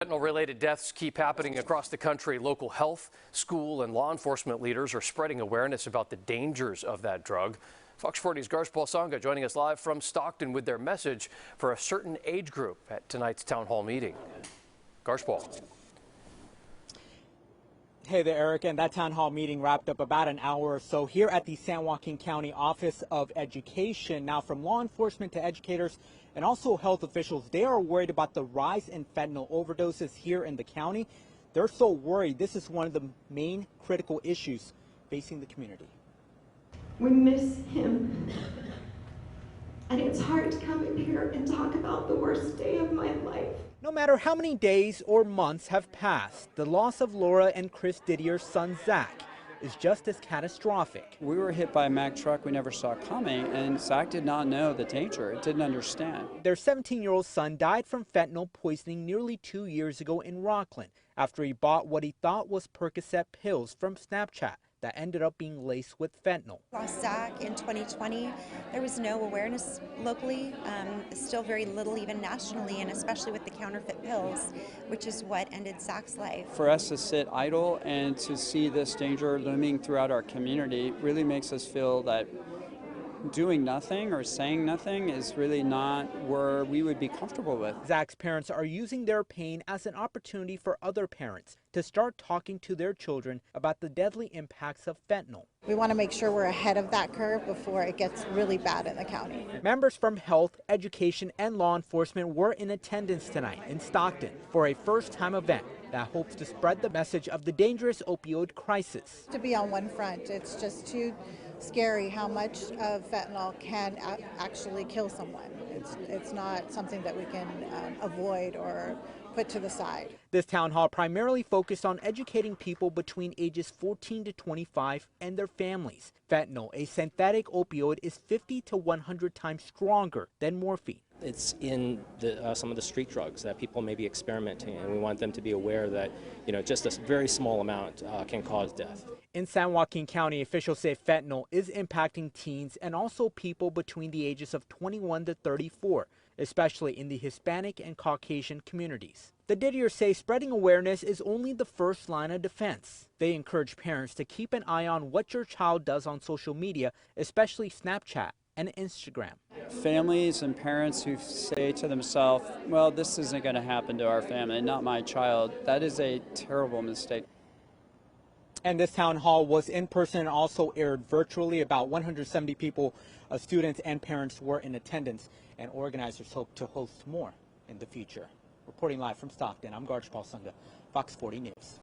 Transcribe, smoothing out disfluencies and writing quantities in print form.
Fentanyl-related deaths keep happening across the country. Local health, school, and law enforcement leaders are spreading awareness about the dangers of that drug. Fox 40's Garshpal Sangha joining us live from Stockton with their message for a certain age group at tonight's town hall meeting. Garshpal. Hey there, Eric, and that town hall meeting wrapped up about an hour or so here at the San Joaquin County Office of Education. Now, from law enforcement to educators and also health officials, they are worried about the rise in fentanyl overdoses here in the county. They're so worried this is one of the main critical issues facing the community. We miss him, and it's hard to come in here and talk about the worst day of my life. No matter how many days or months have passed, the loss of Laura and Chris Didier's son, Zach, is just as catastrophic. We were hit by a Mack truck we never saw coming, and Zach did not know the danger. It didn't understand. Their 17-year-old son died from fentanyl poisoning nearly 2 years ago in Rockland after he bought what he thought was Percocet pills from Snapchat that ended up being laced with fentanyl. Lost Zach in 2020. There was no awareness locally, still very little even nationally, and especially with the counterfeit pills, which is what ended Zach's life. For us to sit idle and to see this danger looming throughout our community really makes us feel that doing nothing or saying nothing is really not where we would be comfortable with. Zach's parents are using their pain as an opportunity for other parents to start talking to their children about the deadly impacts of fentanyl. We want to make sure we're ahead of that curve before it gets really bad in the county. Members from health, education, and law enforcement were in attendance tonight in Stockton for a first-time event that hopes to spread the message of the dangerous opioid crisis. To be on one front, it's just too scary how much of fentanyl can actually kill someone. It's not something that we can avoid or put to the side. This town hall primarily focused on educating people between ages 14 to 25 and their families. Fentanyl, a synthetic opioid, is 50 to 100 times stronger than morphine. It's in some of the street drugs that people may be experimenting, and we want them to be aware that, just a very small amount can cause death. In San Joaquin County, officials say fentanyl is impacting teens and also people between the ages of 21 to 34, especially in the Hispanic and Caucasian communities. The Didiers say spreading awareness is only the first line of defense. They encourage parents to keep an eye on what your child does on social media, especially Snapchat and Instagram. Families and parents who say to themselves, well, this isn't going to happen to our family, not my child, that is a terrible mistake. And this town hall was in person and also aired virtually. About 170 people, students and parents were in attendance, and organizers hope to host more in the future. Reporting live from Stockton, I'm Garshpal Sangha, Fox 40 News.